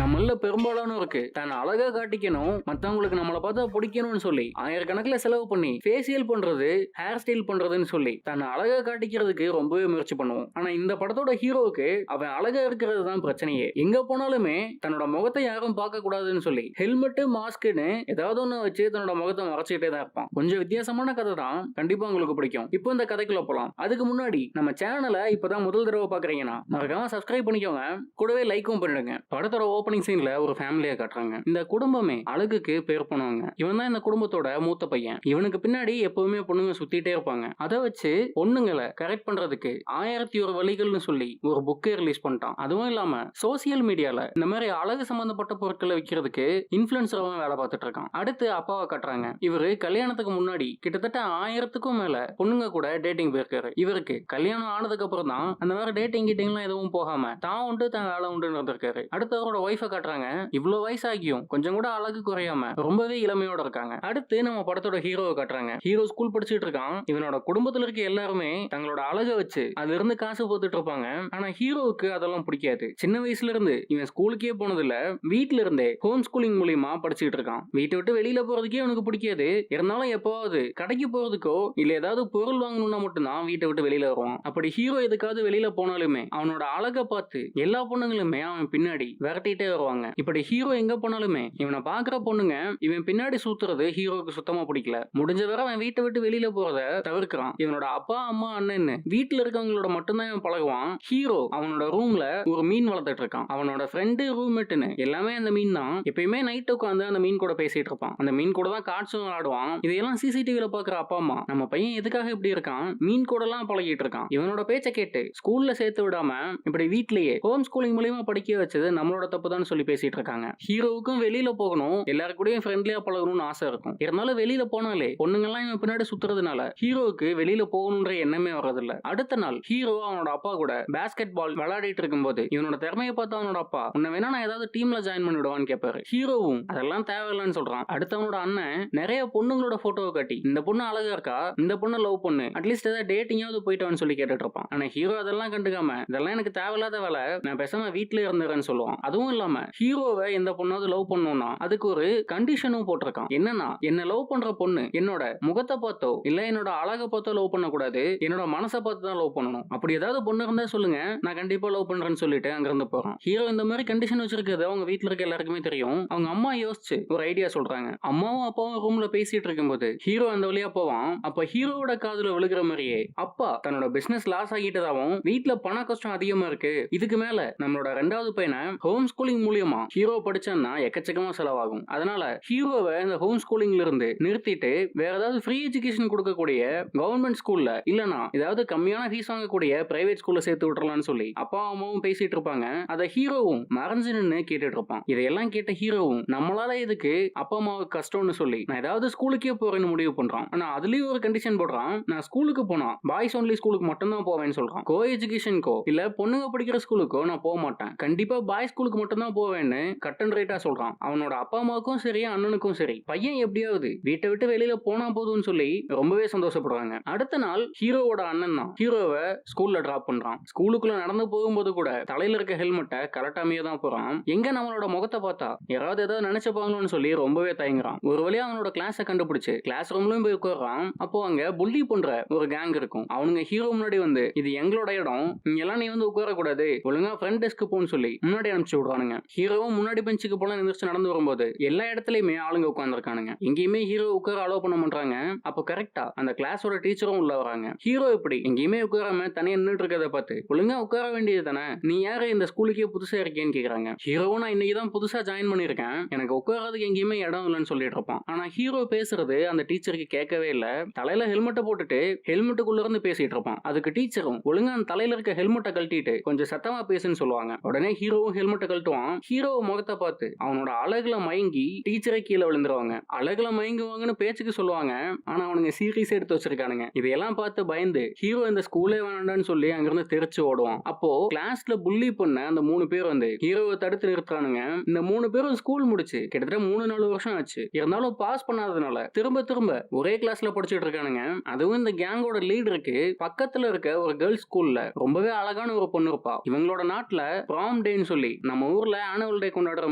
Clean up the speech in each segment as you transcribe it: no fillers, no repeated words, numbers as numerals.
நம்மள பெரும்பாலானோருக்கு இருக்கு தான் அழகா காட்டிக்கணும், மத்தவங்களுக்கு நம்மளை பார்த்தா பிடிக்கணும்னு சொல்லி ஆயிரக்கணக்கில் செலவு பண்ணி ஃபேஷியல் பண்றது, ஹேர் ஸ்டைல் பண்றதுன்னு சொல்லி தான் அழகா காட்டிக்கிறதுக்கு ரொம்பவே முயற்சி பண்ணுவோம். ஆனா இந்த படத்தோட ஹீரோவுக்கு அவன் அழகா இருக்கிறது தான் பிரச்சனையே. எங்க போனாலுமே தன்னோட முகத்தை யாரும் பார்க்க கூடாதுன்னு சொல்லி ஹெல்மெட், மாஸ்க்னு ஏதாவது ஒண்ணு வச்சு தன்னோட முகத்தை மறைச்சிட்டே தான் இருப்பான். கொஞ்சம் வித்தியாசமான கதை தான், கண்டிப்பா உங்களுக்கு பிடிக்கும். இப்போ இந்த கதைக்குள்ள போலாம். அதுக்கு முன்னாடி நம்ம சேனலை இப்பதான் முதல் தடவை பாக்குறீங்கன்னா மறக்காம சப்ஸ்கிரைப் பண்ணிக்கோங்க, கூடவே லைக்கும் பண்ணிடுங்க. படத்தோட ஓப்பனிங் சீன்ல ஒரு ஃபேமிலியை காட்டுறாங்க. இந்த குடும்பமே அழகுக்கு பேர் பண்ணுவாங்க. இவன் தான் இந்த குடும்பத்தோட மூத்த பையன். இவனுக்கு பின்னாடி எப்பவுமே பொண்ணுங்க சுத்திட்டே இருப்பாங்க. அதை வச்சு பொண்ணுங்களை கரெக்ட் பண்றதுக்கு 1001 வழிகள்னு சொல்லி ஒரு புக்கே ரிலீஸ் பண்ணிட்டான். அதுவும் இல்லாம சோசியல் மீடியால இந்த மாதிரி அழகு சம்பந்தப்பட்ட பொருட்களை விற்கிறதுக்கு இன்ஃபுளுசராவும் வேலை பார்த்துட்டு இருக்கான். அடுத்து அப்பாவை காட்டுறாங்க. இவரு கல்யாணத்துக்கு முன்னாடி கிட்டத்தட்ட 1000க்கும் மேல பொண்ணுங்க கூட டேட்டிங் போயிருக்காரு. இவருக்கு கல்யாணம் ஆனதுக்கு அப்புறம் தான் அந்த மாதிரி டேட்டிங் கிட்டிங்லாம் எதுவும் போகாம தான் உண்டு தான் வேலை உண்டு நடந்திருக்காரு. அடுத்து அவரோட ஒய்ஃபை காட்டுறாங்க. இவ்வளவு வயசாகியும் கொஞ்சம் கூட அழகு குறையாம ரொம்பவே இளமையோட இருக்காங்க. அடுத்து நம்ம படத்தோட ஹீரோவை காட்டுறாங்க. ஹீரோ ஸ்கூல் படிச்சுட்டு இருக்கான். இவனோட குடும்பத்துல இருக்க எல்லாருமே தங்களோட அழகை வச்சு அதுல இருந்து காசு போட்டுட்டு இருப்பாங்க. ஆனா ஹீரோவுக்கு அதெல்லாம் பிடிக்காது. சின்ன வயசுல இருந்து இவன் ஸ்கூலுக்கே போனதில்ல, வீட்டுல இருந்தே ஹோம் ஸ்கூலிங் மூலியமா படிச்சுட்டு இருக்கான். வீட்டை விட்டு வெளியில போறதுக்கே அவனுக்கு பிடிக்காது. இருந்தாலும் எப்பவாவது கடைக்கு போறதுக்கோ இல்ல ஏதாவது பொருள் வாங்கணும்னா மட்டும்தான் வீட்டை விட்டு வெளியில வருவான். அப்படி ஹீரோ எதுக்காவது வெளியில போனாலுமே அவனோட அழகை பார்த்து எல்லா பொண்ணுங்களுமே அவன் பின்னாடி விரட்டிட்டே வருவாங்க. இப்படி ஹீரோ எங்க போனாலுமே இவனை பாக்குற பொண்ணுங்க இவன் பின்னாடி சுத்துறது ஹீரோக்கு சுத்தமா பிடிக்கல. முடிஞ்ச வரை அவன் வீட்டை விட்டு வெளியில போறத தவிர்க்கிறான். இவனோட அப்பா, அம்மா, அண்ணன்னு வீட்டுல இருக்கவங்களோட மட்டும்தான் இவன் பழகுவான். ஹீரோ அவனோட ரூம்ல ஒரு மீன் வளர்த்துட்டு இருக்கான். அவனோட ஃப்ரெண்டு, ரூம்மேட்னு எல்லாமே அந்த மீன் தான். எப்பயுமே நைட் உட்காந்து அந்த மீன் கூட பேசிட்டு இருப்பான். அந்த மீன் கூட தான் கார்ட்ஸும் விளையாடுவான். இதையெல்லாம் சிசிடிவில பாக்குற அப்பா அம்மா நம்ம பையன் எதுக்காக இப்படி இருக்கான், மீன் கூட எல்லாம் பழகிட்டு இருக்கான், இவனோட பேச்ச கேட்டு ஸ்கூல்ல சேர்த்து விடாம இப்படி வீட்லயே ஹோம் ஸ்கூலிங் மூலியமா படிக்க வச்சது நம்மளோட தப்பு தான் சொல்லி பேசிட்டு இருக்காங்க. ஹீரோவுக்கும் வெளியில போகணும், எல்லாரு கூடயும் ஃப்ரெண்ட்லியா பழகணும்னு ஆசை இருக்கும். இருந்தாலும் வெளியில போனாலே பொண்ணுங்கெல்லாம் இவன் பின்னாடி சுத்துறதுனால ஹீரோவுக்கு வெளியில போகணும்ன்ற எண்ணமே வர்றதில்ல. அடுத்த நாள் ஹீரோ அவனோட அப்பா கூட பேஸ்கெட் பால் விளையாடிட்டு இருக்கும்போது இவனோட திறமையை பார்த்து அவனோட அப்பா உன்னை வேணா நான் ஏதாவது டீம்ல ஜாயின் பண்ணிடுவான்னு கேட்பாரு. ஹீரோவும் அதெல்லாம் தேவையில்லைன்னு சொல்றான். அடுத்தவனோட அண்ணன் நிறைய பொண்ணுங்களோட போட்டோவை காட்டி இந்த பொண்ணு அழகா இருக்கா, இந்த பொண்ணு லவ் பண்ணு, அட்லீஸ்ட் ஏதாவது டேட்டிங்காவது போயிட்டான்னு சொல்லி கேட்டுட்டு இருப்பான். ஆனா ஹீரோ அதெல்லாம் கண்டுக்காம இதெல்லாம் எனக்கு தேவையில்லாத வேலை, நான் பேசாம வீட்டுல இருந்துறேன்னு சொல்லுவான். அதுவும் இல்லாம ஹீரோவை எந்த பொண்ணாவது லவ் பண்ணணும்னா அதுக்கு ஒரு கண்டிஷனும் போட்டிருக்கான். என்னன்னா என்ன லவ் பண்ற பொண்ணு என்னோட முகத்தை பார்த்தோ இல்ல என்னோட அழகை பார்த்தோ லவ் பண்ணக்கூடாது, என்னோட மனசை பார்த்து தான் லவ் பண்ணணும். அப்படி ஏதாவது பொண்ணு இருந்தா சொல்லுங்க, நான் கண்டிப்பா லவ் பண்றேன்னு சொல்லிட்டு அங்க இருந்து போறான். ஹீரோ இந்த மாதிரி கண்டிஷன் வச்சிருக்கிறது அவங்க வீட்டுல இருக்க எல்லாருக்குமே தெரியும். அவங்க அம்மா யோசிச்சு ஒரு ஐடியா சொல்றாங்க. அம்மாவும் அப்பாவும் ரூம்ல பேசிட்டு இருக்கும்போது ஹீரோ அந்த வழியா போவான். அப்ப ஹீரோவோட காதுல விழுகிற மாதிரியே அப்பா தன்னோட பிசினஸ் லாஸ் ஆகிட்டதாவும் வீட்டுல பண கஷ்டம் அதிகமா இருக்கு, இதுக்கு மேல நம்மளோட ரெண்டாவது பையனை ஹோம் ஸ்கூலிங் மூலியமா ஹீரோ படிச்சான்னா எக்கச்சக்கமா செலவாகும். அதனால ஹீரோவை இந்த ஹோம் ஸ்கூலிங்ல இருந்து நிறுத்திட்டு வேற ஏதாவது ஃப்ரீ எஜுகேஷன் கொடுக்கக்கூடிய கவர்மெண்ட் ஸ்கூல்ல இல்லனா ஏதாவது கம்மியான ஃபீஸ் வாங்கக்கூடிய பிரைவேட் ஸ்கூல்ல சேர்த்து விட்டுறலாம்னு சொல்லி அப்பா அம்மாவும் பேசிட்டு இருப்பாங்க. அதை ஹீரோவும் மறைஞ்சு நின்று கேட்டுட்டு இருப்பான். இதையெல்லாம் கேட்ட ஹீரோவும் நம்மளால இதுக்கு அப்பா அம்மாவுக்கு கஷ்டம்னு சொல்லி நான் ஏதாவது ஸ்கூலுக்கே போறேன்னு முடிவு பண்றான். ஆனா அதுலயும் ஒரு கண்டிஷன் போடுறான். நான் ஸ்கூலுக்கு போனா பாய்ஸ் ஒன்லி ஸ்கூலுக்கு மட்டும் தான் போவேன்னு சொல்றான். கோ எஜுகேஷனுக்கோ இல்ல பொண்ணுங்க படிக்கிற ஸ்கூலுக்கோ நான் போக மாட்டேன், கண்டிப்பா பாய்ஸ் ஸ்கூலுக்கு மட்டும் தான் போவேன்னு கட் அண்ட் ரைட்டா சொல்றான். அவனோட அப்பா அம்மாவுக்கும் சரி அண்ணனுக்கும் சரி பையன் எப்படியாவது வீட்டை விட்டு வெளியில போனா போதும்னு சொல்லி ரொம்பவே சந்தோஷப்படுறாங்க. அடுத்த நாள் ஹீரோவோட அண்ணன் தான் ஹீரோவை ஸ்கூல்ல டிராப் பண்றான். ஸ்கூலுக்குள்ள நடந்து போகும்போது கூட தலையில இருக்க ஹெல்மெட்டை கரெக்டாமையே தான் போறான். எங்க நம்மளோட முகத்தை பார்த்தா யாராவது ஏதாவது நினைச்சுப்பாங்களோன்னு சொல்லி ரொம்பவே தயங்குறான். ஒரு வழியா அவனோட கிளாஸை கண்டுபிடிச்சு கிளாஸ் ரூம்லயும் போய் உட்கார்றான். அப்போ அங்க புள்ளி பண்ற ஒரு கேங் இருக்கும். அவனுங்க ஹீரோ முன்னாடி வந்து இது எங்களோட இடம், இங்கெல்லாம் நீ வந்து உட்கார கூடாது, ஒழுங்கா ஃப்ரண்ட் டெஸ்க்கு போன்னு சொல்லி முன்னாடி அனுப்பிச்சு விடுறானுங்க. ஹீரோவும் முன்னாடி பெஞ்சுக்கு போல நிமிஷம் நடந்து வரும்போது எல்லா இடத்துலயுமே ஆளுங்க உட்கார்ந்துருக்கானுங்க. எங்கேயுமே ஹீரோ உட்கார அலோவ் பண்ண மாட்டாங்க. அப்போ கரெக்டா அந்த கிளாஸோட டீச்சரும் உள்ள வராங்க. ஹீரோ இப்படி எங்கேயுமே உட்காராம தனியா நின்றுட்டு இருக்கதை பார்த்து ஒழுங்கா உட்கார வேண்டியது தானே, நீ யாரு இந்த ஸ்கூலுக்கே புதுசா இருக்கேன்னு கேக்குறாங்க. ஹீரோவும் நான் இன்னைக்கு தான் புதுசா ஜாயின் பண்ணிருக்கேன், எனக்கு உட்காரதுக்கு எங்கேயுமே இடம் இல்லைன்னு சொல்லிட்டு இருப்பான். ஆனா ஹீரோ பேசுறது அந்த டீச்சருக்கு கேட்கவே இல்ல. தலையில ஹெல்மெட்டை போட்டுட்டு ஹெல்மெட்டுக்குள்ள இருந்து பேசிட்டு இருப்பான். அதுக்கு டீச்சரும் ஒழுங்கா அந்த தலையில இருக்க ஹெல்மெட்டை கழட்டிட்டு கொஞ்சம் சத்தமா பேசுன்னு சொல்லுவாங்க. உடனே ஹீரோவும் ஹெல்மெட்டை கழட்டுவான். ஹீரோ முகத்தை பார்த்து அவனோட அழகுல மயங்கி டீச்சரை கீழே விழுந்துருவாங்க. அழகுல மயங்குவாங்கன்னு பேச்சுக்கு சொல்லுவாங்க, ஆனா அவனுங்க சீரியஸ் எடுத்து வச்சிருக்கானுங்க. இதையெல்லாம் பார்த்து பயந்து ஹீரோ இந்த ஸ்கூலே வேண்டாம்னு சொல்லி அங்கிருந்து தெரிச்சு ஓடுவான். அப்போ கிளாஸ்ல புள்ளி பண்ண அந்த 3 பேர் வந்து ஹீரோவை தடுத்து நிறுத்துறானுங்க. இந்த 3 பேரும் ஸ்கூல் முடிச்சு கிட்டத்தட்ட 3-4 வருஷம் ஆச்சு. இருந்தாலும் பாஸ் பண்ணாததுனால திரும்ப திரும்ப ஒரே கிளாஸ்ல படிச்சுட்டு இருக்கானுங்க. அதுவும் இந்த கேங்கோட லீடருக்கு பக்கத்துல இருக்க ஒரு கேர்ள்ஸ் ஸ்கூல்ல ரொம்பவே அழகான ஒரு பொண்ணு இருப்பா. இவங்களோட நாட்டுல ப்ராம் டேன்னு சொல்லி நம்ம ஊர்ல ஆனுவல் டே கொண்டாடுற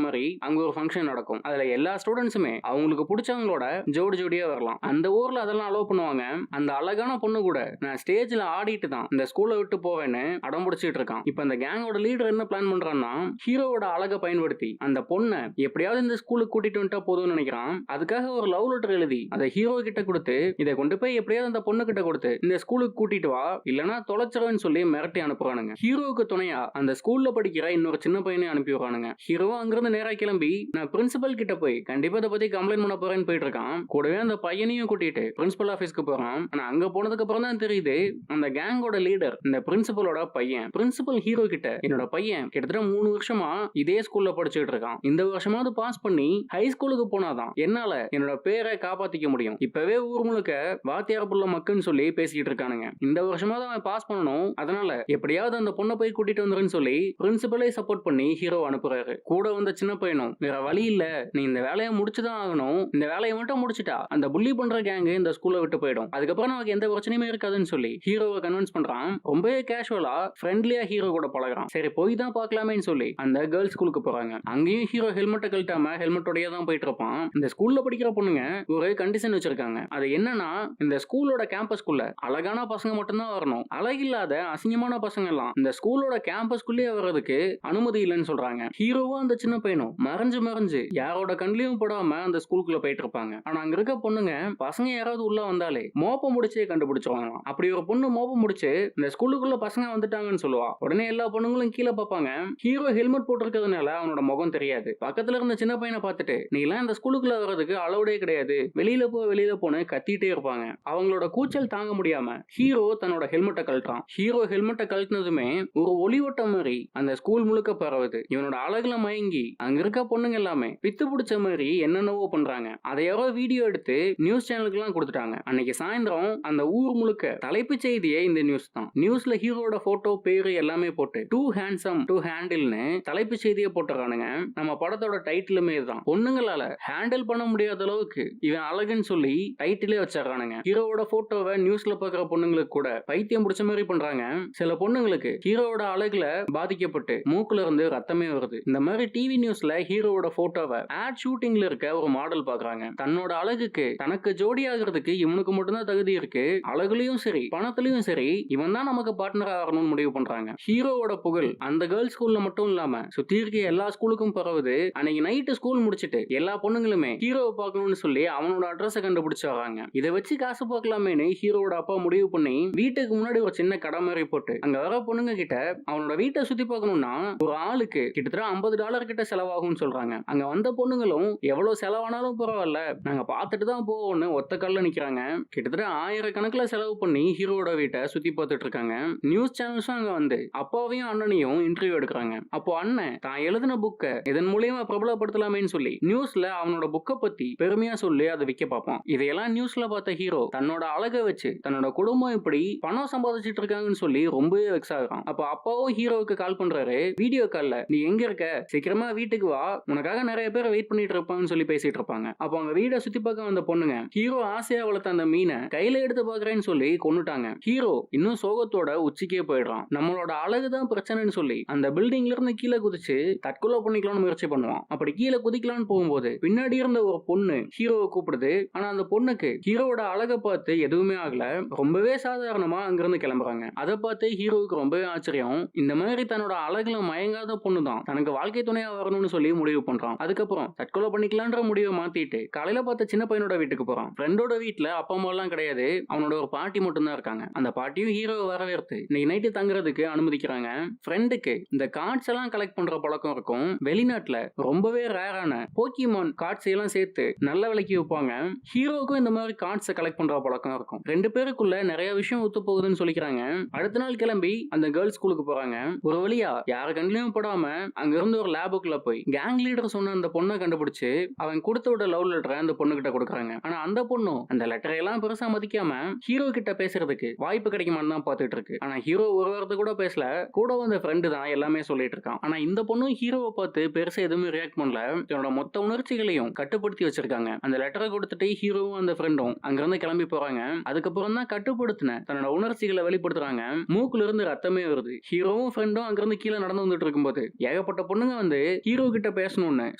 மாதிரி அங்க ஒரு ஃபங்க்ஷன் நடக்கும். அதுல எல்லா ஸ்டூடெண்ட்ஸுமே அவங்களுக்கு பிடிச்சவங்களோட ஜோடி ஜோடியா வரலாம். அந்த ஊர்ல அதெல்லாம் அலோவ் பண்ணுவாங்க. அந்த அழகான பொண்ணு கூட நான் ஸ்டேஜ்ல ஆடிட்டு தான் இந்த ஸ்கூலை விட்டு போவேன்னு அடம் பிடிச்சிட்டு இருக்கான். இப்ப அந்த கேங்கோட லீடர் என்ன பிளான் பண்றான்னா, ஹீரோவோட அழகை பயன்படுத்தி அந்த பொண்ணை எப்படியாவது இந்த ஸ்கூலுக்கு கூட்டிட்டு வந்துட்டா போதும்னு நினைக்கிறான். அதுக்காக ஒரு லவ் லெட்டர் எழுதி அதை ஹீரோ கிட்ட கொடுத்து, இதை கொண்டு போய் எப்படியாவது அந்த பொண்ணு கிட்ட கொடுத்து இந்த ஸ்கூலுக்கு கூட்டிட்டு வா, இல்லனா தொலைச்சிருவேன்னு சொல்லி மிரட்டி அனுப்புறானுங்க. ஹீரோவுக்கு துணையா அந்த ஸ்கூல்ல படிக்கிற இன்னொரு சின்ன பையனை அனுப்பி விடுறானுங்க. ஹீரோ அங்கிருந்து நேரா கிளம்பி நான் பிரின்சிபல் கிட்ட போய் கண்டிப்பா இதை பத்தி கம்ப்ளைண்ட் பண்ண போறேன்னு போயிட்டு இருக்கான். கூடவே அந்த பையனையும் கூட்டிட்டு பிரின்சிபல் ஆபீஸ்க்கு போறான். ஆனா அங்க போனதுக்கு அப்புறம் தான் தெரியுது அந்த கேங்கோட லீடர் இந்த பிரின்சிபலோட பையன். பிரின்சிபல் ஹீரோ கிட்ட என்னோட பையன் கிட்டத்தட்ட 3 வருஷமா இதே ஸ்கூல்ல படிச்சுட்டு இருக்கான். இந்த வருஷமாவது பாஸ் பண்ணி ஹை ஸ்கூலுக்கு போனாதான் என்னால என்னோட பேரை காப்பாத்திக்க முடியும். இப்பவே ஊர் முழுக்க வாத்தியார் புள்ள மக்குன்னு சொல்லி பேசிட்டு இருக்கானுங்க. இந்த வருஷமாவது அவன் பாஸ் பண்ணணும். அதனால எப்படியாவது அந்த பொண்ணை போய் கூட்டிட்டு வந்துருன்னு சொல்லி பிரின்சிபலை சப்போர்ட் பண்ணி ஹீரோ அனுப்புறாரு. கூட வந்த சின்ன பையனும் வேற வழி இல்ல, நீ இந்த வேலையை முடிச்சுதான் ஆகணும், இந்த வேலையை மட்டும் முடிச்சுட்டா அந்த புள்ளி பண்ற கேங் இந்த ஸ்கூல்ல விட்டு போயிடும், அதுக்கப்புறம் நமக்கு எந்த பிரச்சனையுமே இருக்காதுன்னு சொல்லி ஹீரோவை கன்வின்ஸ் பண்றான். ரொம்பவே கேஷுவலா ஃப்ரெண்ட்லியா ஹீரோ கூட பழகுறான். சரி போய் தான் பார்க்கலாமேன்னு சொல்லி அந்த கேர்ள்ஸ் ஸ்கூலுக்கு போறாங்க. அங்கேயும் ஹீரோ ஹெல்மெட்டை கழட்டாம ஹெல்மெட்டோடய தான் போயிட்டு இருப்பான். இந்த ஸ்கூல்ல படிக்கிற பொண்ணுங்க ஒரு கண்டிஷன் வச்சிருக்காங்க. அது என்னன்னா, இந்த ஸ்கூலோட கேம்பஸ்குள்ள அழகான பசங்க மட்டும்தான் வரணும், அழகில்லாத அசிங்கமான பசங்க எல்லாம் இந்த ஸ்கூலோட கேம்பஸ்குள்ளேயே வர்றதுக்கு அனுமதி இல்லைன்னு சொல்றாங்க. ஹீரோவும் அந்த சின்ன பையனும் மறைஞ்சு யாரோட கண்ணிலையும் போடாம அந்த ஸ்கூலுக்குள்ள போயிட்டு இருப்பாங்க. ஆனா அங்க இருக்க பொண்ணுங்க பசங்க யாராவது உள்ள வந்தாலே மோப்ப முடிச்சே கண்டுபிடிச்சுவாங்க. அப்படி ஒரு பொண்ணு மோப்ப முடிச்சு இந்த ஸ்கூலுக்குள்ள பசங்க வந்துட்டாங்கன்னு சொல்லுவா. உடனே எல்லா பொண்ணுங்களும் கீழே பார்ப்பாங்க. ஹீரோ ஹெல்மெட் போட்டிருக்கிறதுனால அவனோட முகம் தெரியாது. பக்கத்துல இருந்த சின்ன பையனை பார்த்துட்டு நீ எல்லாம் இந்த ஸ்கூலுக்குள்ள வர்றதுக்கு அலௌடே கிடையாது, வெளியில போன கத்திட்டே இருப்பாங்க. அவங்களோட கூச்சல் தாங்க முடியாம ஹீரோ தன்னோட ஹெல்மெட்டை கழட்டான். ஹீரோ ஹெல்மெட்டை கழட்டினதுமே ஒரு ஒளிவட்டம் மாதிரி அந்த ஸ்கூல் முழுக்க பரவுது. இவனோட அழகுல மயங்கி அங்க இருக்க பொண்ணுங்க எல்லாமே பித்து பிடிச்ச மாதிரி என்னென்னவோ பண்றாங்க. அதை யாரோ வீடியோ எடுத்து நியூஸ் சேனலுக்கு எல்லாம் கொடுத்துட்டாங்க. அன்னைக்கு சாயந்தரம் அந்த ஊர் முழுக்க தலைப்பு செய்தியே இந்த நியூஸ் தான். நியூஸ்ல ஹீரோட போட்டோ பேரு எல்லாமே போட்டு டூ ஹேண்ட்ஸம் டூ ஹேண்டில்னு தலைப்பு செய்தியை போட்டுறானுங்க. நம்ம படத்தோட டைட்டிலுமே தான். பொண்ணுங்களால ஹேண்டில் பண்ண முடியாத அளவுக்கு இவன் அழகுன்னு சொல்லி டைட்டிலே வச்சிடறானுங்க. ஹீரோவோட போட்டோவை நியூஸ்ல பாக்குற பொண்ணுங்களுக்கு கூட பைத்தியம் பிடிச்ச மாதிரி பண்றாங்க. சில பொண்ணுங்களுக்கு ஹீரோவோட அழகுல பாதிக்கப்பட்டு மூக்குல இருந்து ரத்தமே வருது. இந்த மாதிரி டிவி நியூஸ்ல ஹீரோவோட போட்டோவை ஆட் ஷூட்டிங்ல இருக்க ஒரு மாடல் பாக்குறாங்க. தன்னோட அழகுக்கு தனக்கு ஜோடி ஆகிறதுக்கு இவனுக்கு மட்டும்தான் தகுதி இருக்கு, அழகுலயும் சரி பணத்திலயும் சரி இவன் தான் நமக்கு பார்ட்னர் ஆகணும்னு முடிவு பண்றாங்க. ஹீரோவோட புகழ் அந்த கேர்ள்ஸ் ஸ்கூல்ல மட்டும் இல்லாம சுத்தி இருக்க எல்லா ஸ்கூலுக்கும் பரவுது. அன்னைக்கு நைட்டு ஸ்கூல் முடிச்சிட்டு எல்லா பொண்ணுங்களுமே ஹீரோவை பார்க்கணும்னு சொல்லி அவனோட அட்ரஸை கண்டுபிடிச்சு வராங்க. இதை வச்சு காசு பார்க்கலாமேன்னு ஹீரோவோட அப்பா முடிவு பண்ணி வீட்டுக்கு முன்னாடி ஒரு சின்ன கடை மாதிரி போட்டு அங்க வர பொண்ணுங்க கிட்ட அவனோட வீட்டை சுத்தி பார்க்கணும்னா ஒரு ஆளுக்கு கிட்டத்தட்ட $50 கிட்ட செலவாகும் சொல்றாங்க. அங்க வந்த பொண்ணுங்களும் எவ்வளவு செலவானாலும் பரவாயில்ல நாங்க பார்த்துட்டு தான் போவோம்னு ஒத்த கல்ல நிக்கிறாங்க. கிட்டத்தட்ட 1000 கணக்குல செலவு பண்ணி ஹீரோவோட வீட்டை சுத்தி பார்த்துட்டு இருக்காங்க. நியூஸ் சேனல்ஸும் அங்க வந்து அப்பாவையும் அண்ணனையும் இன்டர்வியூ எடுக்கிறாங்க. அப்போ அண்ணன் தான் எழுதின புக்கை இதன் மூலியமா பிரபலப்படுத்தலாமேன்னு சொல்லி நியூஸ்ல அவனோட புக்கை பத்தி பெருமையா சொல்லி அதை விற்க பார்ப்பான். இதையெல்லாம் நியூஸ்ல பார்த்த ஹீரோ தன்னோட அழகை வச்சு தன்னோட குடும்பம் இப்படி பணம் சம்பாதிச்சிட்டு இருக்காங்கன்னு சொல்லி ரொம்பவே வெக்ஸ் ஆகிறான். அப்போ அப்பாவும் ஹீரோவுக்கு கால் பண்றாரு. வீடியோ கால்ல நீ எங்க இருக்க, சீக்கிரமா வீட்டுக்கு வா, உனக்காக நிறைய பேர் வெயிட் பண்ணிட்டு இருப்பாங்கன்னு சொல்லி பேசிட்டு இருப்பாங்க. அப்போ அவங்க வீடை சுத்தி பார்க்க வந்த பொண்ணுங்க ஹீரோ ஆசையா வளர்த்த அந்த மீனை கையில எடுத்து பாக்குறேன்னு சொல்லி கொன்னுட்டாங்க. ஹீரோ இன்னும் சோகத்தோட உச்சிக்கே போயிடுறான். நம்மளோட அழகுதான் பிரச்சனைன்னு சொல்லி அந்த பில்டிங்ல இருந்து கீழே குதிச்சு தற்கொலை பண்ணிக்கலாம்னு முயற்சி பண்ணுவான். அப்படி கீழே குதிக்கலாம்னு போகும்போது பின்னாடி இருந்த ஒரு பொண்ணு ஹீரோவை கூப்பிடுது. ஆனா அந்த பொண்ணுக்கு ஹீரோவோட அழகை பார்த்து எதுவுமே ஆகல, ரொம்பவே சாதாரணமா அங்கிருந்து கிளம்புறாங்க. அதை பார்த்து ஹீரோவுக்கு ரொம்பவே ஆச்சரியம். இந்த மாதிரி தன்னோட அழகுல மயங்காத பொண்ணு தான் தனக்கு வாழ்க்கை துணையா வரணும்னு சொல்லி முடிவு பண்றான். அதுக்கப்புறம் தற்கொலை பண்ணிக்கலான்ற முடிவை மாத்திட்டு காலையில பார்த்த சின்ன பையனோட வீட்டுக்கு போறான். ஃப்ரெண்டோட வீட்டுல அப்பா அம்மா எல்லாம் கிடையாது, அவனோட ஒரு பாட்டி மட்டும் தான் இருக்காங்க. அந்த பாட்டியும் ஹீரோவை வரவேற்று இன்னைக்கு நைட்டு தங்குறதுக்கு அனுமதிக்கிறாங்க. ஃப்ரெண்டுக்கு இந்த கார்ட்ஸ் எல்லாம் கலெக்ட் பண்ற பழக்கம் இருக்கும். வெளிநாட்டுல ரொம்பவே ரேரான போக்கிமான் கார்ட்ஸ் எல்லாம் சேர்த்து நல்ல விலைக்கு விற்பாங்க. ஹீரோவுக்கும் இந்த மாதிரி கார்ட்ஸ் கலெக்ட் பண்ற பழக்கம் இருக்கும். ரெண்டு பேருக்குள்ள நிறைய விஷயம் ஒத்து போகுதுன்னு சொல்லிக்கிறாங்க. அடுத்த நாள் கிளம்பி அந்த கேர்ள்ஸ் ஸ்கூலுக்கு போறாங்க. ஒரு வழியா யாரு கண்ணிலையும் படாம அங்க இருந்து ஒரு லேபுக்குள்ள போய் கேங் லீடர் சொன்ன அந்த பொண்ணை கண்டுபிடிச்சு அவன் கொடுத்து விட லவ் லெட்டரை அந்த பொண்ணு கிட்ட கொடுக்குறாங்க. ஆனா அந்த பொண்ணும் அந்த லெட்டரை எல்லாம் பெருசா மதிக்காம ஹீரோ கிட்ட பேசுறதுக்கு வாய்ப்பு கிடைக்குமான்னு தான் பார்த்துட்டு இருக்கு. ஆனா ஹீரோ ஒரு வாரத்தை கூட பேசல, கூட வந்த ஃப்ரெண்டு தான் எல்லாமே சொல்லிட்டு இருக்கான். ஆனா இந்த பொண்ணும் ஹீரோவை பார்த்து பெருசா எதுவுமே ரியாக்ட் பண்ணல, தன்னோட மொத்த உணர்ச்சிகளையும் கட்டுப்படுத்தி வச்சிருக்காங்க. அந்த லெட்டரை கொடுத்துட்டு ஹீரோவும் அந்த ஃப்ரெண்டும் அங்கிருந்து கிளம்பி போறாங்க. அதுக்கப்புறம் தான் கட்டுப்படுத்தின தன்னோட உணர்ச்சிகளை வெளிப்படுத்துறாங்க. மூக்குல இருந்து ரத்தமே வருது. ஹீரோவும் ஃப்ரெண்டும் அங்கிருந்து கீழே நடந்து வந்துட்டு இருக்கும்போது ஏகப்பட்ட பொண்ணுங்க வந்து ஹீரோ கிட்ட பேசணும்னு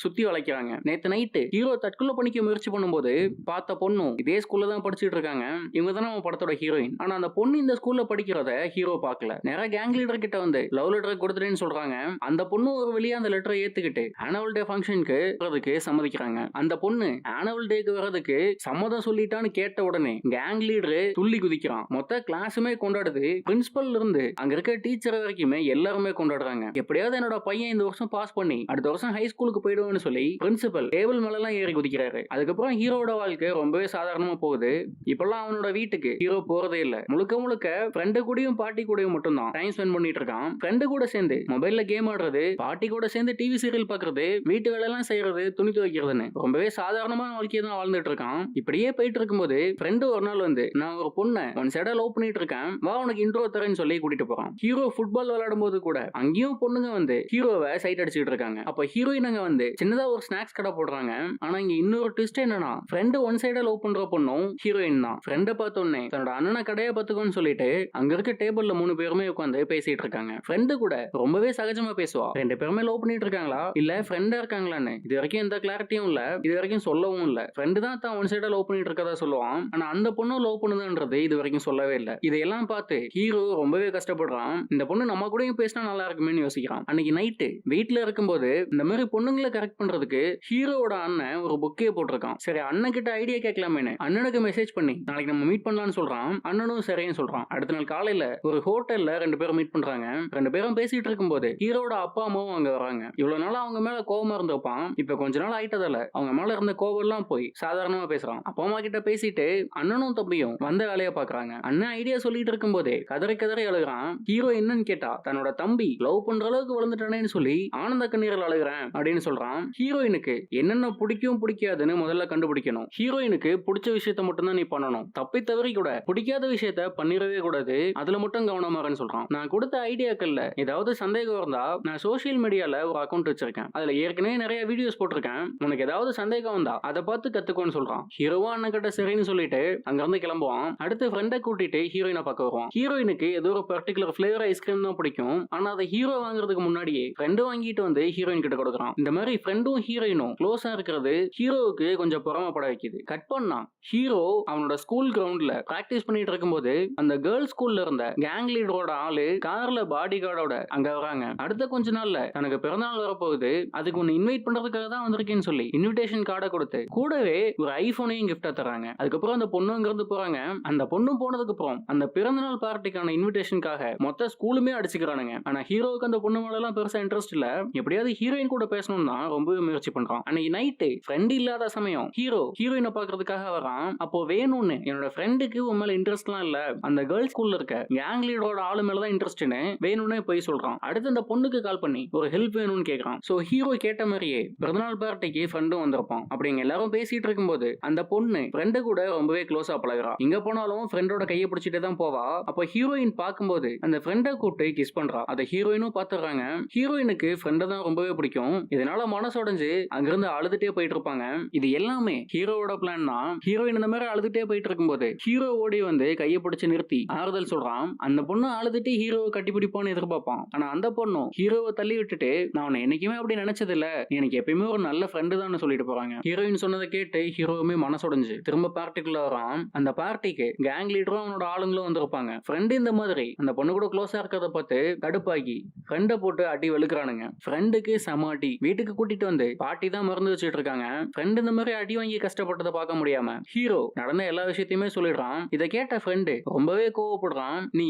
சுத்தி வளைக்கிறாங்க. நேத்து நைட்டு ஹீரோ தற்கொலை பண்ணிக்க முயற்சி பண்ணும்போது பார்த்த பொண்ணும் இதே ஸ்கூல்ல தான் படிச்சுட்டு இருக்காங்க. இவங்க தான் நம்ம படத்தோட ஹீரோயின். ஆனா அந்த பொண்ணு இந்த ஸ்கூல்ல படிக்கிறத ஹீரோ பார்க்கல. நேரா கேங் லீடர் கிட்ட வந்து லவ் லெட்டர் கொடுத்துட்டேன்னு சொல்றாங்க. அந்த பொண்ணு ஒரு வழியா அந்த லெட்டரை ஏத்துக்கிட்டு ஆனுவல் டே ஃபங்க்ஷனுக்கு வரதுக்கு சம்மதிக்கிறாங்க. அந்த பொண்ணு ஆனுவல் டேக்கு வரதுக்கு சம்மதம் சொல்லிட்டான்னு கேட்ட உடனே கேங் லீடர் துள்ளி குதிக்கிறான். மொத்த கிளாஸுமே கொண்டாடுது. பிரின்சிபல் இருந்து அங்க இருக்க டீச்சர் வரைக்குமே எல்லாருமே கொண்டாடுறாங்க. எப்படியாவது என்னோட பையன் இந்த வருஷம் பாஸ் பண்ணி அடுத்த வருஷம் ஹை ஸ்கூலுக்கு போயிடுவேன்னு சொல்லி பிரின்சிபல் டேபிள் மேல எல்லாம் ஏறி குதிக்கிறாரு. அதுக்கப்புறம் ஹீரோட வாழ்க்கை ரொம்பவே சாதாரணமா போகுது. இப்பெல்லாம் அவனோட வீட்டுக்கு ஹீரோ போறதே இல்ல. முழுக்க முழுக்க ஃப்ரெண்டு கூடயும் பாட்டி கூடயும் மட்டும் தான் டைம் ஸ்பெண்ட் பண்ணிட்டு இருக்கான். ஃப்ரெண்டு கூட சேர்ந்து மொபைல்ல கேம் ஆடுறது, பாட்டி கூட சேர்ந்து டிவி சீரியல் பாக்குறது, வீட்டு வேலை எல்லாம் செய்யறது, துணி துவைக்கிறதுன்னு ரொம்பவே சாதாரணமான வாழ்க்கையை தான் வாழ்ந்துட்டு இருக்கான். இப்படியே போயிட்டு இருக்கும்போது ஃப்ரெண்டு ஒரு நாள் வந்து நான் ஒரு பொண்ணை ஒன் சைடா லவ் பண்ணிட்டு இருக்கேன், வா உனக்கு இன்ட்ரோ தரேன்னு சொல்லி கூட்டிட்டு போறான். ஹீரோ ஃபுட்பால் விளையாடும் போது கூட அங்கேயும் பொண்ணுங்க வந்து ஹீரோவை சைட் அடிச்சுட்டு இருக்காங்க. அப்ப ஹீரோயினுங்க வந்து சின்னதா ஒரு ஸ்நாக்ஸ் கடை போடுறாங்க. ஆனா இங்க இன்னொரு ட்விஸ்ட் என்னன்னா ஃப்ரெண்டு ஒன் சைடா லவ் பண்ற பொண்ணும் ஹீரோயின் தான். ஃப்ரெண்டை பார்த்தோன்னே தன்னோட அண்ணனை கடையை பார்த்துக்கோன்னு சொல்லிட்டு அங்க இருக்க டேபிள்ல 3 பேருமே உட்காந்து பேசிட்டு இருக்காங்க. ஃப்ரெண்டு கூட ரொம்பவே சகஜமா பேசுவா. 2 பேருமே லவ் பண்ணிட்டு இருக்காங்களா இல்ல ஃப்ரெண்டா இருக்காங்களான்னு இது வரைக்கும் எந்த கிளாரிட்டியும் இல்ல, இது வரைக்கும் சொல்லவும் இல்ல. ஃப்ரெண்டு தான் தான் ஒன் சைடா லவ் பண்ணிட்டு இருக்கதா சொல்லுவான். ஆனா அந்த பொண்ணும் லவ் பண்ணுதுன்றது இது வரைக்கும் சொல்லவே இல்ல. இதையெல்லாம் பார்த்து ஹீரோ ரொம்பவே கஷ்டப்படுறான். இந்த பொண்ணு நம்ம கூடயும் பேசினா நல்லா இருக்குமேன்னு யோசிக்கிறான். அன்னைக்கு நைட்டு வீட்டுல இருக்கும்போது இந்த மாதிரி பொண்ணுங்களை கரெக்ட் பண்றதுக்கு ஹீரோவோட அண்ணன் ஒரு புக்கே போட்டிருக்கான். சரி அண்ணன் கிட்ட ஐடியா கேட்கலாமேன்னு அண்ணனுக்கு மெசேஜ் பண்ணி நாளைக்கு நம்ம மீட் பண்ணலாம்னு சொல்றான். அண்ணனும் சரின்னு சொல்றான். அடுத்த நாள் காலையில ஒரு ஹோட்டல்ல 2 பேரும் மீட் பண்றாங்க. 2 பேரும் பேசிட்டு இருக்கும்போது ஹீரோட அப்பா அம்மாவும் அங்க வராங்க. இவ்வளவு நாள் அவங்க மேல கோபமா இருந்திருப்பான். இப்ப கொஞ்ச நாள் ஆயிட்டதால அவங்க மேல இருந்த கோபம் எல்லாம் போய் சாதாரணமா பேசுறான். அப்பா அம்மா கிட்ட பேசிட்டு அண்ணனும் தம்பியும் வந்த வேலையை பாக்குறாங்க. அண்ணன் ஐடியா சொல்லிட்டு இருக்கும் போதே கதறி கதறி அழுகிறான். ஹீரோ என்னன்னு கேட்டா தன்னோட தம்பி லவ் பண்ற அளவுக்கு வளர்ந்துட்டானேன்னு சொல்லி ஆனந்த கண்ணீரில் அழுகிறேன் அப்படின்னு சொல்றான். ஹீரோயினுக்கு என்னென்ன பிடிக்கும் பிடிக்காதுன்னு முதல்ல கண்டுபிடிக்கணும். ஹீரோயினுக்கு பிடிச்ச விஷயத்த மட்டும் தான் நீ பண்ணணும், தப்பி தவறி கூட பிடிக்காத விஷயத்த பண்ணிடவே கூடாது, அதுல மட்டும் கவனமா இருன்னு சொல்றான். நான் கொடுத்த ஐடியாக்கள்ல ஏதாவது சந்தேகம் இருந்தா நான் சோசியல் மீடியால ஒரு அக்கௌண்ட் வச்சிருக்கேன், அதுல ஏற்கனவே நிறைய வீடியோஸ் போட்டிருக்கேன், உனக்கு ஏதாவது சந்தேகம் வந்தா அதை பார்த்து கத்துக்கோன்னு சொல்றான். ஹீரோவா அண்ணன் கிட்ட சரின்னு சொல்லிட்டு அங்க இருந்து கிளம்புவான். அடுத்து ஃப்ரெண்டை கூட்டிட்டு ஹீரோயினை பார்க்க வருவான். ஹீரோயினுக்கு ஏதோ ஒரு பர்டிகுலர் ஃபிளேவர் ஐஸ்கிரீம் தான் பிடிக்கும். ஆனா அதை ஹீரோ வாங்குறதுக்கு முன்னாடியே ஃப்ரெண்டு வாங்கிட்டு வந்து ஹீரோயின் கிட்ட கொடுக்குறான். இந்த மாதிரி ஃப்ரெண்டும் ஹீரோயினும் க்ளோஸா இருக்கிறது ஹீரோவுக்கு கொஞ்சம் பொறாமப்பட வைக்குது. கட் பண்ணா ஹீரோ அவனோட ஸ்கூல் கிரவுண்ட்ல பிராக்டிஸ் பண்ணிட்டு இருக்கும்போது அந்த கேர்ள்ஸ் ஸ்கூல்ல இருந்த கேங் லீடரோட ஆளு கார்ல பாடி கார்டோட அங்க வராங்க. அடுத்த கொஞ்ச நாள்ல தனக்கு பிறந்தநாள் வரப்போகுது, அதுக்கு ஒன்னு இன்வைட் பண்றதுக்காக தான் வந்திருக்கேன்னு சொல்லி இன்விடேஷன் கார்டை கொடுத்து கூடவே ஒரு ஐபோனையும் கிஃப்டா தராங்க. அதுக்கப்புறம் அந்த பொண்ணு அங்க இருந்து போறாங்க. அந்த பொண்ணு போனதுக்கு அப்புறம் அந்த பிறந்தநாள் பார்ட்டிக்கான இன்விடேஷனுக்காக மொத்த ஸ்கூலுமே அடிச்சுக்கிறானுங்க. ஆனா ஹீரோவுக்கு அந்த பொண்ணு மேல எல்லாம் பெருசா இன்ட்ரெஸ்ட் இல்ல. எப்படியாவது ஹீரோயின் கூட பேசணும்னா ரொம்பவே முயற்சி பண்றான். அன்னைக்கு நைட்டு ஃப்ரெண்ட் இல்லாத சமயம் ஹீரோயினை பாக்குறதுக்காக வரான். அப்போ வேணும்னு என்னோட ஃப்ரெண்டுக்கு உன் மேல இன்ட்ரெஸ்ட்லாம் இல்ல, அந்த கேர்ள்ஸ் ஸ்கூல்ல இருக்க கேங் லீடரோட ஆளு மேலதான் இன்ட்ரெஸ்ட்னு வேணும்னே போய் சொல்றான். அடுத்து அந்த பொண்ணுக்கு கால் பண்ணி ஒரு ஹெல்ப் வேணும்னு கேட்கறான். சோ ஹீரோ கேட்ட மாதிரியே பிறந்தநாள் பார்ட்டிக்கு ஃப்ரெண்டும் வந்திருப்பான். அப்படிங்க எல்லாரும் பேசிட்டு இருக்கும்போது அந்த பொண்ணு ஃப்ரெண்டு கூட ரொம்பவே க்ளோஸா பழகுறா. இங்க போனாலும் ஃப்ரெண்டோட கையை பிடிச்சிட்டே தான் போவா. அப்போ ஹீரோயின் பார்க்கும்போது அந்த ஃப்ரெண்டை கூப்பிட்டு கிஸ் பண்றா. அதை ஹீரோயினும் பாத்துறாங்க. ஹீரோயினுக்கு ஃப்ரெண்டை தான் ரொம்பவே பிடிக்கும். இதனால மனசோடைஞ்சு அங்கிருந்து அழுதுட்டே போயிட்டு இருப்பாங்க. இது எல்லாமே ஹீரோவோட பிளான் தான். ஹீரோயின் இந்த மாதிரி அழுதுட்டே போயிட்டு இருக்கும்போது ஹீரோ ஓடி வந்து கையை பிடிச்சு நிறுத்தி ஆறுதல் சொல்றான். அந்த பொண்ணு அழுதுட்டு ஹீரோவை கட்டிப்பிடிப்பான்னு எதிர்பார்ப்பான். ஆனா அந்த பொண்ணும் ஹீரோவை தள்ளி விட்டுட்டு நான் உன்னை என்னைக்குமே அப்படி நினைச்சது இல்ல, எனக்கு எப்பயுமே ஒரு நல்ல ஃப்ரெண்டு தான் சொல்லிட்டு போறாங்க. ஹீரோயின் சொன்னதை கேட்டு ஹீரோவுமே மனசோடைஞ்சு திரும்ப பார்ட்டிக்குள்ள வரான். அந்த பார்ட்டிக்கு கேங் லீடரும் அவனோட ஆளுங்களும் வந்திருப்பாங்க. ஃப்ரெண்டு இந்த மாதிரி அந்த பொண்ணு கூட க்ளோஸா இருக்கிறத பார்த்து கடுப்பாகி ஃப்ரெண்டை போட்டு அடி வெளுக்கிறானுங்க. ஃப்ரெண்டுக்கு சமாட்டி வீட்டுக்கு கூட்டிட்டு வந்து பாட்டி தான் மருந்து வச்சுட்டு இருக்காங்க. ஃப்ரெண்டு இந்த மாதிரி அடி வாங்கி கஷ்டப்பட்டதை பார்க்க முடியாம ஹீரோ நடந்த எல்லா விஷயத்தையுமே சொல்லிடுறான். இதை கேட்ட ஃப்ரெண்டு ரொம்பவே கோவப்படுறான். நீ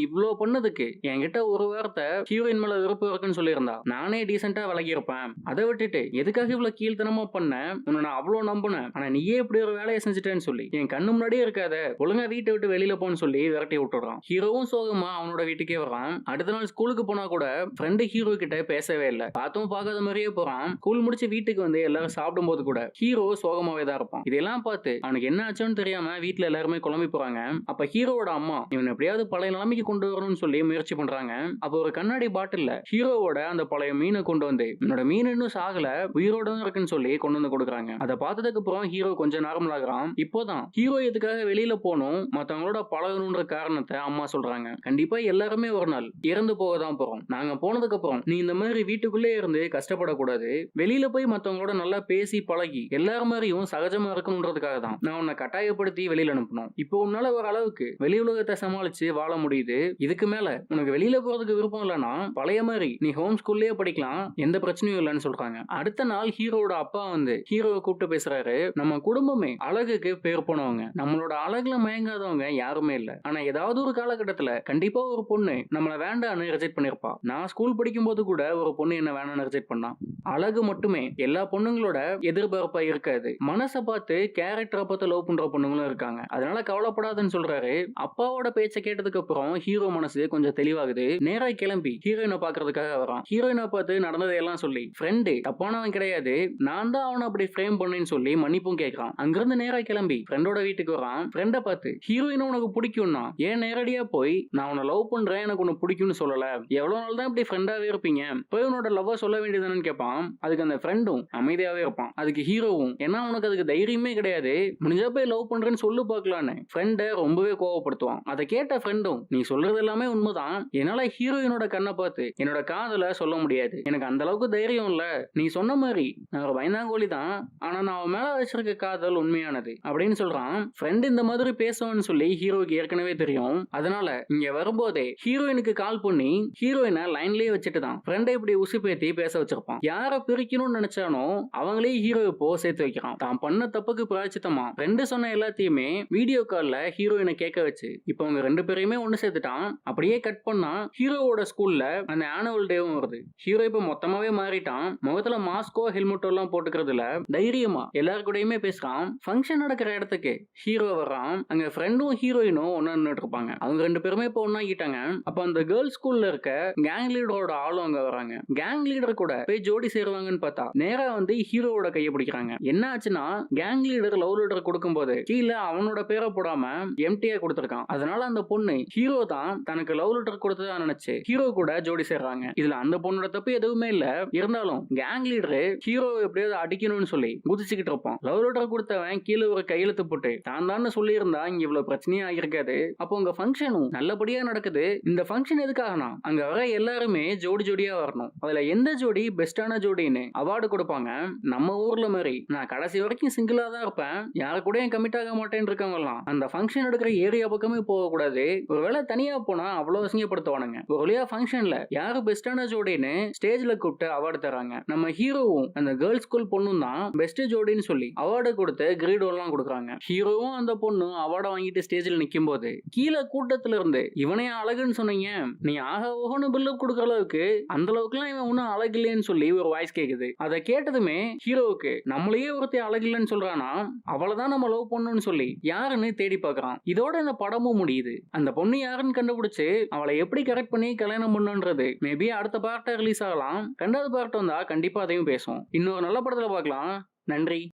இவ்ளோ பண்ணதுக்கு என்கிட்ட ஒரு வார்த்தை ஹீரோயின் மேல விருப்பம் இருக்குன்னு சொல்லியிருந்தா நானே டீசெண்டா விலகி இருப்பேன். அதை விட்டுட்டு எதுக்காக இவ்வளவு கீழ்த்தனமா பண்ண, உன்னை நான் அவ்வளவு நம்பினேன், ஆனா நீயே இப்படி ஒரு வேலையை செஞ்சுட்டேன்னு சொல்லி என் கண்ணு முன்னாடியே இருக்காத, ஒழுங்கா வீட்டை விட்டு வெளியில போன்னு சொல்லி விரட்டி விட்டுறான். ஹீரோவும் சோகமா அவனோட வீட்டுக்கே வரான். அடுத்த நாள் ஸ்கூலுக்கு போனா கூட ஃப்ரெண்டு ஹீரோ கிட்ட பேசவே இல்லை. பார்த்தும் பார்க்காத மாதிரியே போறான். ஸ்கூல் முடிச்சு வீட்டுக்கு வந்து எல்லாரும் சாப்பிடும் போது கூட ஹீரோ சோகமாவே தான் இருப்பான். இதெல்லாம் பார்த்து அவனுக்கு என்ன ஆச்சுன்னு தெரியாம வீட்டுல எல்லாருமே குழம்பி போறாங்க. அப்ப ஹீரோவோட அம்மா இவன் எப்படியாவது பழைய நிலைமைக்கு கொண்டு வரணும்னு சொல்லி முயற்சி பண்றாங்க. அப்ப ஒரு கண்ணாடி பாட்டில்ல ஹீரோவோட அந்த பழைய மீனை கொண்டு வந்து என்னோட மீன் இன்னும் சாகல, உயிரோட இருக்குன்னு சொல்லி கொண்டு வந்து கொடுக்குறாங்க. அதை பார்த்ததுக்கு அப்புறம் ஹீரோ கொஞ்சம் நார்மல் ஆகுறான். இப்போதான் ஹீரோ எதுக்காக வெளியில போகணும், மத்தவங்களோட பழகணும்ன்ற காரணத்தை அம்மா சொல்றாங்க. கண்டிப்பா எல்லாருமே ஒரு நாள் இறந்து போக தான் போறோம். நாங்க போனதுக்கு அப்புறம் நீ இந்த மாதிரி மாதிரி வீட்டுக்குள்ளே இருந்து கஷ்டப்படக்கூடாது, வெளியில போய் மத்தவங்களோட நல்லா பேசி பழகி எல்லார் மாதிரியும் சகஜமா இருக்கணும்ன்றதுக்காக தான் நான் உன்னை கட்டாயப்படுத்தி வெளியில அனுப்பணும். இப்போ உன்னால ஒரு அளவுக்கு வெளி உலகத்தை சமாளிச்சு வாழ முடியுது. இதுக்கு மேல உனக்கு வெளியில போறதுக்கு விருப்பம் இல்லைன்னா பழைய மாதிரி நீ ஹோம் ஸ்கூல்லயே படிக்கலாம், எந்த பிரச்சனையும் இல்லைன்னு சொல்றாங்க. அடுத்த நாள் ஹீரோட அப்பா வந்து ஹீரோவை கூப்பிட்டு பேசுறாரு. நம்ம குடும்பமே அழகுக்கு பேர் போனவங்க, நம்மளோட அழகுல மயங்காதவங்க யாருமே இல்ல. ஆனா ஏதாவது ஒரு காலகட்டத்துல கண்டிப்பா ஒரு பொண்ணு நம்மள வேண்டான்னு ரிஜெக்ட் பண்ணிருப்பா. நான் ஸ்கூல் படிக்கும் போது கூட ஒரு பொண்ணு என்ன வேணான்னு ரிஜெக்ட் பண்ணா. அழகு மட்டுமே எல்லா பொண்ணுங்களோட எதிர்பார்ப்பா இருக்காது. மனசை பார்த்து கேரக்டரை பார்த்து லவ் பண்ற பொண்ணுங்களும் இருக்காங்க. அதனால கவலைப்படாதுன்னு சொல்றாரு. அப்பாவோட பேச்சை கேட்டதுக்கு அப்புறம் ஹீரோ மனசு கொஞ்சம் தெளிவாகுது. நேரா கிளம்பி ஹீரோயினை பாக்குறதுக்காக வரான். ஹீரோயினை பார்த்து நடந்ததையெல்லாம் சொல்லி ஃப்ரெண்டு தப்பானவன் கிடையாது, நான் தான் அவனை அப்படி ஃப்ரேம் பண்ணேன்னு சொல்லி மன்னிப்பும் கேட்கறான். அங்கிருந்து நேரா கிளம்பி ஃப்ரெண்டோட வீட்டுக்கு வரான். ஃப்ரெண்டை பார்த்து ஹீரோயினை உனக்கு பிடிக்கும்னா ஏன் நேரடியா போய் நான் உன்னை லவ் பண்றேன், எனக்கு உன்னை பிடிக்கும்னு சொல்லல, எவ்வளவு நாள் தான் இப்படி ஃப்ரெண்டாவே இருப்பீங்க, போய் உன்னோட லவ்வ சொல்ல வேண்டியதுன்னு கேட்பான். அதுக்கு அந்த ஃப்ரெண்டும் அமைதியாவே இருப்பான். அதுக்கு ஹீரோவும் ஏன்னா உனக்கு அதுக்கு தைரியமே கிடையாது, முடிஞ்சா போய் லவ் பண்றேன்னு சொல்லு பார்க்கலான்னு ஃப்ரெண்டை ரொம்பவே கோவப்படுத்துவான். அதை கேட்ட ஃப்ரெண்டும் நீ சொல்றது எல்லாமே உண்மைதான், என்னால ஹீரோயினோட கண்ணை பார்த்து என்னோட காதலை சொல்ல முடியாது, எனக்கு அந்த அளவுக்கு தைரியம் இல்ல, நீ சொன்ன மாதிரி நான் ஒரு பயந்தாங்கோலி தான், ஆனா நான் அவன் மேல வச்சிருக்க காதல் உண்மையானது அப்படின்னு சொல்றான். ஃப்ரெண்ட் இந்த மாதிரி பேசுவான்னு சொல்லி ஹீரோவுக்கு ஏற்கனவே தெரியும். அதனால இங்க வரும்போதே ஹீரோயினுக்கு கால் பண்ணி ஹீரோயினை லைன்லயே வச்சுட்டு தான் ஃப்ரெண்டை இப்படி உசுப்பேத்தி பேச வச்சிருப்பான். யாரை பிரிக்கணும்னு நினைச்சானோ அவங்களே ஹீரோ இப்போ சேர்த்து வைக்கிறான். தான் பண்ண தப்புக்கு பிராய்ச்சித்தமா ஃப்ரெண்டு சொன்ன எல்லாத்தையுமே வீடியோ கால்ல ஹீரோயினை கேட்க வச்சு இப்போ அவங்க ரெண்டு பேரையுமே ஒண்ணு சேர்த்துட்டான். அப்படியே கட் பண்ணா ஹீரோவோட ஸ்கூல்ல அந்த ஆனுவல் டேவும் வருது. ஹீரோ இப்போ மொத்தமாவே மாறிட்டான். முகத்துல மாஸ்கோ ஹெல்மெட்டோ எல்லாம் போட்டுக்கிறதுல தைரியமா எல்லாரு கூடயுமே பேசுறான். ஃபங்க்ஷன் நடக்கிற இடத்துக்கு ஹீரோ வர்றான். அங்க ஃப்ரெண்டும் ஹீரோயினும் ஒண்ணா நின்னுட்டு இருப்பாங்க. அவங்க ரெண்டு பேருமே இப்போ ஒண்ணாகிட்டாங்க. அப்ப அந்த கேர்ள்ஸ் ஸ்கூல்ல இருக்க கேங் லீடரோட ஆளும் அங்க வராங்க. கேங் லீடர் கூட போய் ஜோடி சேருவாங்கன்னு பார்த்தா நேரா வந்து ஹீரோவோட கையை பிடிக்கிறாங்க. என்ன ஆச்சுன்னா கேங் லீடர் லவ் லெட்டர் கொடுக்கும்போது கீழே அவனோட பேரை போடாம எம்டியா கொடுத்திருக்கான். அதனால அந்த பொண்ணு ஹீரோ தான் தனக்கு லவ் லெட்டர் கொடுத்ததா நினைச்சு ஹீரோ கூட ஜோடி சேர்றாங்க. இதுல அந்த பொண்ணோட தப்பு எதுவுமே இல்ல. இருந்தாலும் கேங் லீடர் ஹீரோ எப்படியாவது அடிக்கணும்னு சொல்லி குதிச்சுக்கிட்டு இருப்பான். லவ் லெட்டர் கொடுத்தவன் கீழே ஒரு கையெழுத்து போட்டு தான் தான் சொல்லி இருந்தா இங்க இவ்வளவு பிரச்சனையா ஆகிருக்காது. அப்போ உங்க ஃபங்க்ஷனும் நல்லபடியா நடக்குது. இந்த ஃபங்க்ஷன் எதுக்காகனா அங்க வர எல்லாருமே ஜோடி ஜோடியா வரணும். அதுல எந்த ஜோடி பெஸ்டான ஜோடின்னு அவார்டு கொடுப்பாங்க. நம்ம ஊர்ல மாதிரி நான் கடைசி வரைக்கும் சிங்கிளா தான் இருப்பேன், யாரு கூட கமிட் ஆக மாட்டேன்னு இருக்கவங்கலாம் அந்த ஃபங்க்ஷன் எடுக்கிற ஏரியா பக்கமே போக கூடாது, ஒருவேளை தனியா போனா அவ்வளவு அசிங்கப்படுத்துவானுங்க. ஒரு வழியா ஃபங்க்ஷன்ல யாரு பெஸ்டான ஜோடின்னு ஸ்டேஜ்ல கூப்பிட்டு அவார்டு தராங்க. நம்ம ஹீரோவும் அந்த கேர்ள்ஸ் ஸ்கூல் பொண்ணும் தான் பெஸ்ட் ஜோடின்னு சொல்லி அவார்டு கொடுத்து கிரீடோ எல்லாம் கொடுக்குறாங்க. ஹீரோவும் அந்த பொண்ணும் அவார்டை வாங்கிட்டு ஸ்டேஜ்ல நிக்கும் போது கீழே கூட்டத்துல இருந்து இவனையா அழகுன்னு சொன்னீங்க, நீ ஆக ஓகோன்னு பில்லுப் கொடுக்குற அளவுக்கு அந்த அளவுக்குலாம் இவன் ஒன்னும் அழகு இல்லைன்னு சொல்லி ஒரு வாய்ஸ் கேக்குது. அதை கேட்டதுமே ஹீரோவுக்கு நம்மளையே ஒருத்தி அழகு இல்லைன்னு சொல்றானா, அவளைதான் நம்ம லவ் பண்ணணும்னு சொல்லி யாருன்னு தேடி பார்க்கறான். இதோட இந்த படமும் முடியுது. அந்த பொண்ணு யாருன்னு கண்டுபிடிச்சு அவளை எப்படி கரெக்ட் பண்ணி கல்யாணம் பண்ணுன்றது மேபி அடுத்த பார்ட்டா ரிலீஸ் ஆகலாம். ரெண்டாவது பார்ட் வந்தா கண்டிப்பா அதையும் பேசும். இன்னொரு நல்ல படத்துல பார்க்கலாம். நன்றி.